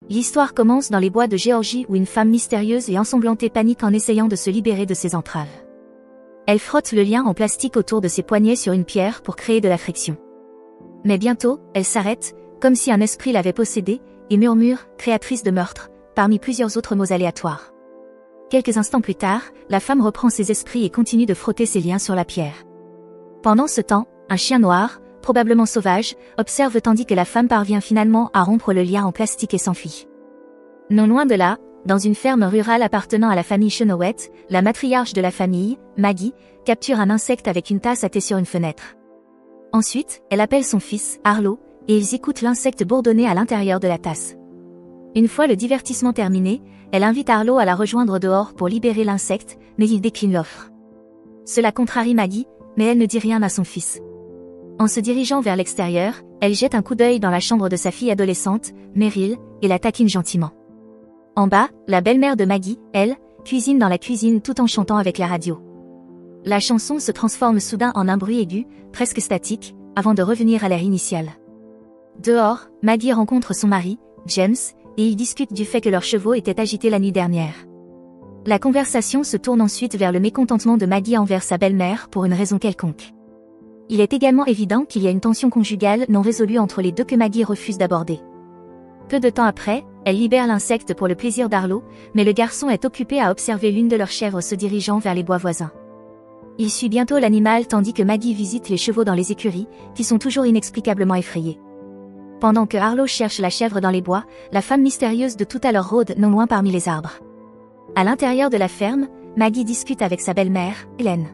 L'histoire commence dans les bois de Géorgie où une femme mystérieuse et ensanglantée panique en essayant de se libérer de ses entraves. Elle frotte le lien en plastique autour de ses poignets sur une pierre pour créer de la friction. Mais bientôt, elle s'arrête, comme si un esprit l'avait possédée, et murmure, créatrice de meurtre, parmi plusieurs autres mots aléatoires. Quelques instants plus tard, la femme reprend ses esprits et continue de frotter ses liens sur la pierre. Pendant ce temps, un chien noir, probablement sauvage, observe tandis que la femme parvient finalement à rompre le lien en plastique et s'enfuit. Non loin de là, dans une ferme rurale appartenant à la famille Chenoweth, la matriarche de la famille, Maggie, capture un insecte avec une tasse à thé sur une fenêtre. Ensuite, elle appelle son fils, Arlo, et ils écoutent l'insecte bourdonner à l'intérieur de la tasse. Une fois le divertissement terminé, elle invite Arlo à la rejoindre dehors pour libérer l'insecte, mais il décline l'offre. Cela contrarie Maggie, mais elle ne dit rien à son fils. En se dirigeant vers l'extérieur, elle jette un coup d'œil dans la chambre de sa fille adolescente, Meryl, et la taquine gentiment. En bas, la belle-mère de Maggie, elle, cuisine dans la cuisine tout en chantant avec la radio. La chanson se transforme soudain en un bruit aigu, presque statique, avant de revenir à l'air initial. Dehors, Maggie rencontre son mari, James, et ils discutent du fait que leurs chevaux étaient agités la nuit dernière. La conversation se tourne ensuite vers le mécontentement de Maggie envers sa belle-mère pour une raison quelconque. Il est également évident qu'il y a une tension conjugale non résolue entre les deux que Maggie refuse d'aborder. Peu de temps après, elle libère l'insecte pour le plaisir d'Arlo, mais le garçon est occupé à observer l'une de leurs chèvres se dirigeant vers les bois voisins. Il suit bientôt l'animal tandis que Maggie visite les chevaux dans les écuries, qui sont toujours inexplicablement effrayés. Pendant que Arlo cherche la chèvre dans les bois, la femme mystérieuse de tout à l'heure rôde non loin parmi les arbres. À l'intérieur de la ferme, Maggie discute avec sa belle-mère, Hélène.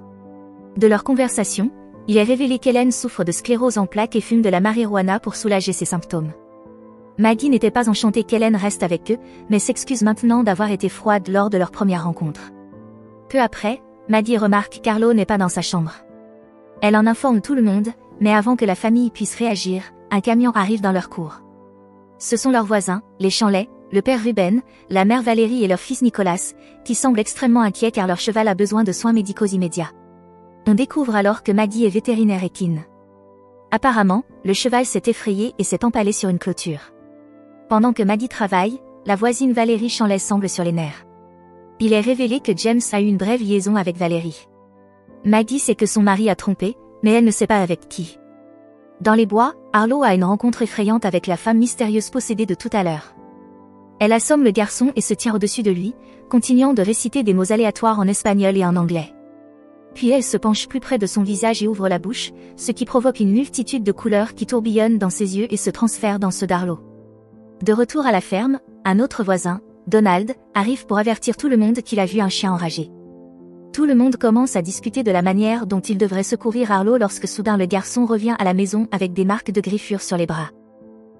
De leur conversation, il est révélé qu'Hélène souffre de sclérose en plaques et fume de la marijuana pour soulager ses symptômes. Maggie n'était pas enchantée qu'Hélène reste avec eux, mais s'excuse maintenant d'avoir été froide lors de leur première rencontre. Peu après, Maggie remarque qu'Arlo n'est pas dans sa chambre. Elle en informe tout le monde, mais avant que la famille puisse réagir, un camion arrive dans leur cour. Ce sont leurs voisins, les Chanley, le père Ruben, la mère Valérie et leur fils Nicolas, qui semblent extrêmement inquiets car leur cheval a besoin de soins médicaux immédiats. On découvre alors que Maggie est vétérinaire équine. Apparemment, le cheval s'est effrayé et s'est empalé sur une clôture. Pendant que Maggie travaille, la voisine Valérie Chanley semble sur les nerfs. Il est révélé que James a eu une brève liaison avec Valérie. Maggie sait que son mari a trompé, mais elle ne sait pas avec qui. Dans les bois, Arlo a une rencontre effrayante avec la femme mystérieuse possédée de tout à l'heure. Elle assomme le garçon et se tient au-dessus de lui, continuant de réciter des mots aléatoires en espagnol et en anglais. Puis elle se penche plus près de son visage et ouvre la bouche, ce qui provoque une multitude de couleurs qui tourbillonnent dans ses yeux et se transfèrent dans ceux d'Arlo. De retour à la ferme, un autre voisin, Donald, arrive pour avertir tout le monde qu'il a vu un chien enragé. Tout le monde commence à discuter de la manière dont il devrait secourir Arlo lorsque soudain le garçon revient à la maison avec des marques de griffures sur les bras.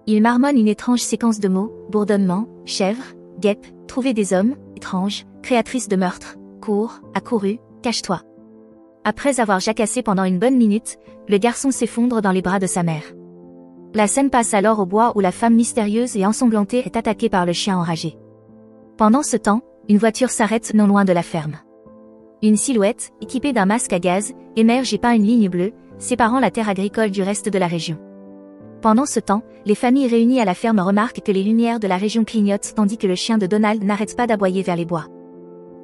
Il marmonne une étrange séquence de mots, bourdonnement, chèvre, guêpe, trouver des hommes, étrange, créatrice de meurtre, cours, accouru, cache-toi. Après avoir jacassé pendant une bonne minute, le garçon s'effondre dans les bras de sa mère. La scène passe alors au bois où la femme mystérieuse et ensanglantée est attaquée par le chien enragé. Pendant ce temps, une voiture s'arrête non loin de la ferme. Une silhouette, équipée d'un masque à gaz, émerge et peint une ligne bleue, séparant la terre agricole du reste de la région. Pendant ce temps, les familles réunies à la ferme remarquent que les lumières de la région clignotent tandis que le chien de Donald n'arrête pas d'aboyer vers les bois.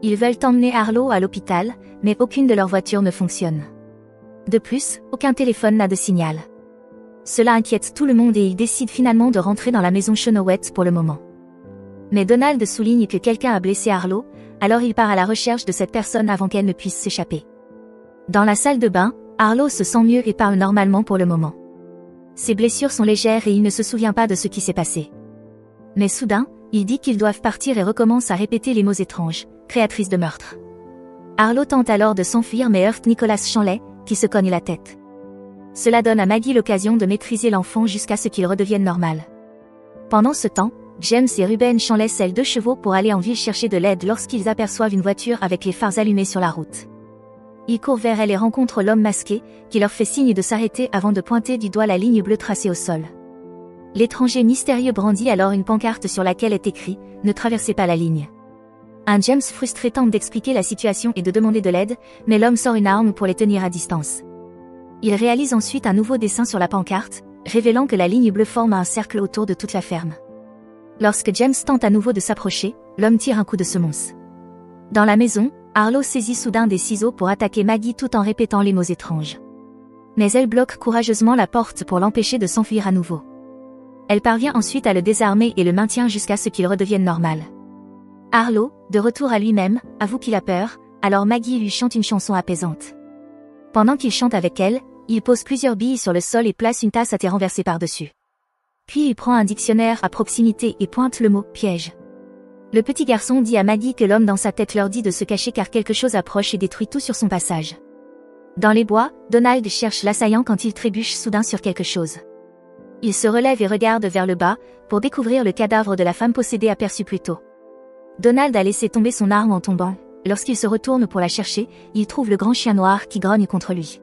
Ils veulent emmener Arlo à l'hôpital, mais aucune de leurs voitures ne fonctionne. De plus, aucun téléphone n'a de signal. Cela inquiète tout le monde et ils décident finalement de rentrer dans la maison Chenoweth pour le moment. Mais Donald souligne que quelqu'un a blessé Arlo, alors il part à la recherche de cette personne avant qu'elle ne puisse s'échapper. Dans la salle de bain, Arlo se sent mieux et parle normalement pour le moment. Ses blessures sont légères et il ne se souvient pas de ce qui s'est passé. Mais soudain, il dit qu'ils doivent partir et recommence à répéter les mots étranges, créatrice de meurtre. Arlo tente alors de s'enfuir mais heurte Nicolas Chanley, qui se cogne la tête. Cela donne à Maggie l'occasion de maîtriser l'enfant jusqu'à ce qu'il redevienne normal. Pendant ce temps, James et Ruben Chanley sellent 2 chevaux pour aller en ville chercher de l'aide lorsqu'ils aperçoivent une voiture avec les phares allumés sur la route. Ils courent vers elle et rencontrent l'homme masqué, qui leur fait signe de s'arrêter avant de pointer du doigt la ligne bleue tracée au sol. L'étranger mystérieux brandit alors une pancarte sur laquelle est écrit « Ne traversez pas la ligne ». Un James frustré tente d'expliquer la situation et de demander de l'aide, mais l'homme sort une arme pour les tenir à distance. Il réalise ensuite un nouveau dessin sur la pancarte, révélant que la ligne bleue forme un cercle autour de toute la ferme. Lorsque James tente à nouveau de s'approcher, l'homme tire un coup de semonce. Dans la maison, Harlow saisit soudain des ciseaux pour attaquer Maggie tout en répétant les mots étranges. Mais elle bloque courageusement la porte pour l'empêcher de s'enfuir à nouveau. Elle parvient ensuite à le désarmer et le maintient jusqu'à ce qu'il redevienne normal. Harlow, de retour à lui-même, avoue qu'il a peur, alors Maggie lui chante une chanson apaisante. Pendant qu'il chante avec elle, il pose plusieurs billes sur le sol et place une tasse à thé renversée par-dessus. Puis il prend un dictionnaire à proximité et pointe le mot « piège ». Le petit garçon dit à Maggie que l'homme dans sa tête leur dit de se cacher car quelque chose approche et détruit tout sur son passage. Dans les bois, Donald cherche l'assaillant quand il trébuche soudain sur quelque chose. Il se relève et regarde vers le bas, pour découvrir le cadavre de la femme possédée aperçue plus tôt. Donald a laissé tomber son arme en tombant. Lorsqu'il se retourne pour la chercher, il trouve le grand chien noir qui grogne contre lui.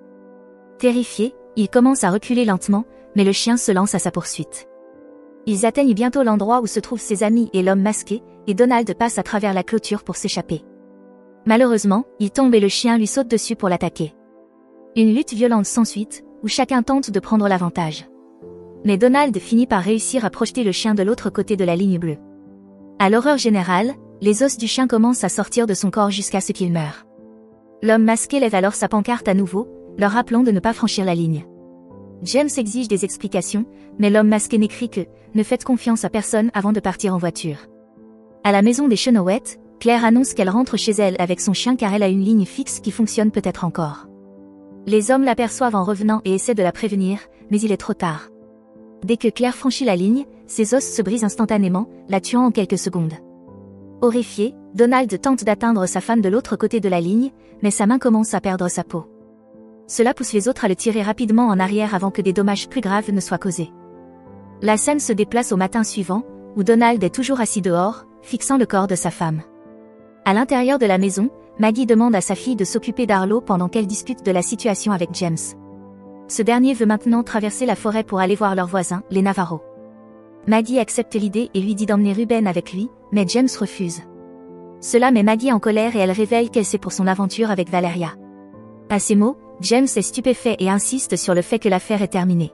Terrifié, il commence à reculer lentement, mais le chien se lance à sa poursuite. Ils atteignent bientôt l'endroit où se trouvent ses amis et l'homme masqué, et Donald passe à travers la clôture pour s'échapper. Malheureusement, il tombe et le chien lui saute dessus pour l'attaquer. Une lutte violente s'ensuit, où chacun tente de prendre l'avantage. Mais Donald finit par réussir à projeter le chien de l'autre côté de la ligne bleue. À l'horreur générale, les os du chien commencent à sortir de son corps jusqu'à ce qu'il meure. L'homme masqué lève alors sa pancarte à nouveau, leur rappelant de ne pas franchir la ligne. James exige des explications, mais l'homme masqué n'écrit que « Ne faites confiance à personne avant de partir en voiture ». À la maison des Chenoweth, Claire annonce qu'elle rentre chez elle avec son chien car elle a une ligne fixe qui fonctionne peut-être encore. Les hommes l'aperçoivent en revenant et essaient de la prévenir, mais il est trop tard. Dès que Claire franchit la ligne, ses os se brisent instantanément, la tuant en quelques secondes. Horrifié, Donald tente d'atteindre sa femme de l'autre côté de la ligne, mais sa main commence à perdre sa peau. Cela pousse les autres à le tirer rapidement en arrière avant que des dommages plus graves ne soient causés. La scène se déplace au matin suivant, où Donald est toujours assis dehors, fixant le corps de sa femme. À l'intérieur de la maison, Maggie demande à sa fille de s'occuper d'Harlow pendant qu'elle discute de la situation avec James. Ce dernier veut maintenant traverser la forêt pour aller voir leurs voisins, les Navarro. Maggie accepte l'idée et lui dit d'emmener Ruben avec lui, mais James refuse. Cela met Maggie en colère et elle révèle qu'elle sait pour son aventure avec Valeria. À ces mots, James est stupéfait et insiste sur le fait que l'affaire est terminée.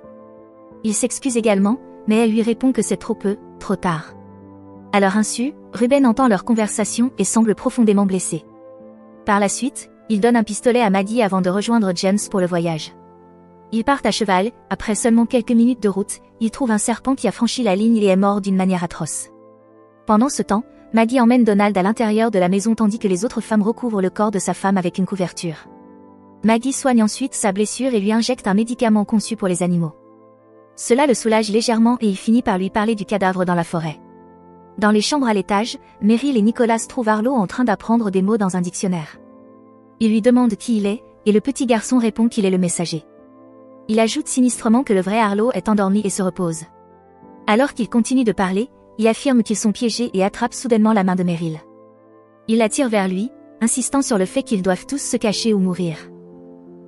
Il s'excuse également, mais elle lui répond que c'est trop peu, trop tard. À leur insu, Ruben entend leur conversation et semble profondément blessé. Par la suite, il donne un pistolet à Maggie avant de rejoindre James pour le voyage. Ils partent à cheval, après seulement quelques minutes de route, ils trouvent un serpent qui a franchi la ligne et est mort d'une manière atroce. Pendant ce temps, Maggie emmène Donald à l'intérieur de la maison tandis que les autres femmes recouvrent le corps de sa femme avec une couverture. Maggie soigne ensuite sa blessure et lui injecte un médicament conçu pour les animaux. Cela le soulage légèrement et il finit par lui parler du cadavre dans la forêt. Dans les chambres à l'étage, Meryl et Nicholas trouvent Harlow en train d'apprendre des mots dans un dictionnaire. Ils lui demandent qui il est, et le petit garçon répond qu'il est le messager. Il ajoute sinistrement que le vrai Harlow est endormi et se repose. Alors qu'il continue de parler, il affirme qu'ils sont piégés et attrape soudainement la main de Meryl. Il la tire vers lui, insistant sur le fait qu'ils doivent tous se cacher ou mourir.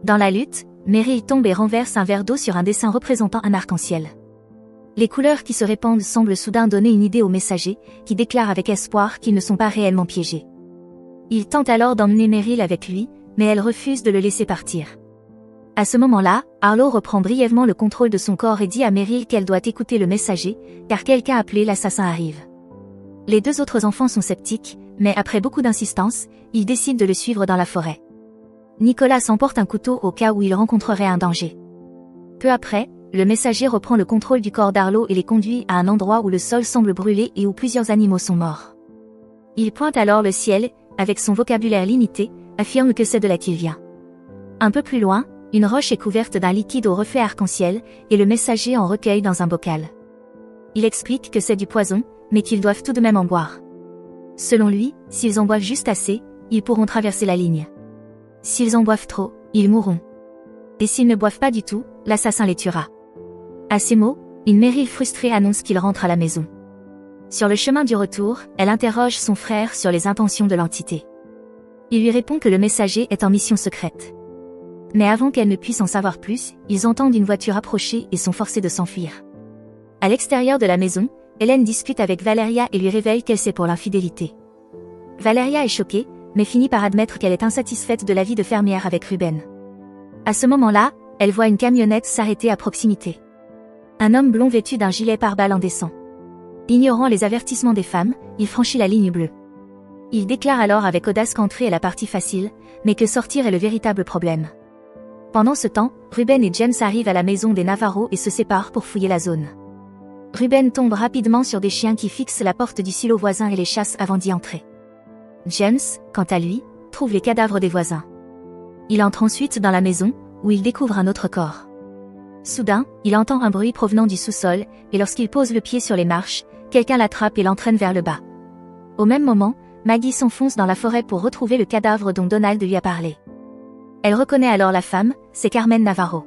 Dans la lutte, Meryl tombe et renverse un verre d'eau sur un dessin représentant un arc-en-ciel. Les couleurs qui se répandent semblent soudain donner une idée aux messagers, qui déclarent avec espoir qu'ils ne sont pas réellement piégés. Il tente alors d'emmener Meryl avec lui, mais elle refuse de le laisser partir. À ce moment-là, Harlow reprend brièvement le contrôle de son corps et dit à Meryl qu'elle doit écouter le messager, car quelqu'un appelé l'assassin arrive. Les deux autres enfants sont sceptiques, mais après beaucoup d'insistance, ils décident de le suivre dans la forêt. Nicholas emporte un couteau au cas où il rencontrerait un danger. Peu après, le messager reprend le contrôle du corps d'Harlow et les conduit à un endroit où le sol semble brûler et où plusieurs animaux sont morts. Il pointe alors le ciel, avec son vocabulaire limité, affirme que c'est de là qu'il vient. Un peu plus loin, une roche est couverte d'un liquide au reflet arc-en-ciel, et le messager en recueille dans un bocal. Il explique que c'est du poison, mais qu'ils doivent tout de même en boire. Selon lui, s'ils en boivent juste assez, ils pourront traverser la ligne. S'ils en boivent trop, ils mourront. Et s'ils ne boivent pas du tout, l'assassin les tuera. À ces mots, une Meryl frustrée annonce qu'il rentre à la maison. Sur le chemin du retour, elle interroge son frère sur les intentions de l'entité. Il lui répond que le messager est en mission secrète. Mais avant qu'elle ne puisse en savoir plus, ils entendent une voiture approcher et sont forcés de s'enfuir. À l'extérieur de la maison, Hélène discute avec Valeria et lui révèle qu'elle sait pour l'infidélité. Valeria est choquée, mais finit par admettre qu'elle est insatisfaite de la vie de fermière avec Ruben. À ce moment-là, elle voit une camionnette s'arrêter à proximité. Un homme blond vêtu d'un gilet pare-balles en descend. Ignorant les avertissements des femmes, il franchit la ligne bleue. Il déclare alors avec audace qu'entrer est la partie facile, mais que sortir est le véritable problème. Pendant ce temps, Ruben et James arrivent à la maison des Navarro et se séparent pour fouiller la zone. Ruben tombe rapidement sur des chiens qui fixent la porte du silo voisin et les chassent avant d'y entrer. James, quant à lui, trouve les cadavres des voisins. Il entre ensuite dans la maison, où il découvre un autre corps. Soudain, il entend un bruit provenant du sous-sol, et lorsqu'il pose le pied sur les marches, quelqu'un l'attrape et l'entraîne vers le bas. Au même moment, Maggie s'enfonce dans la forêt pour retrouver le cadavre dont Donald lui a parlé. Elle reconnaît alors la femme, c'est Carmen Navarro.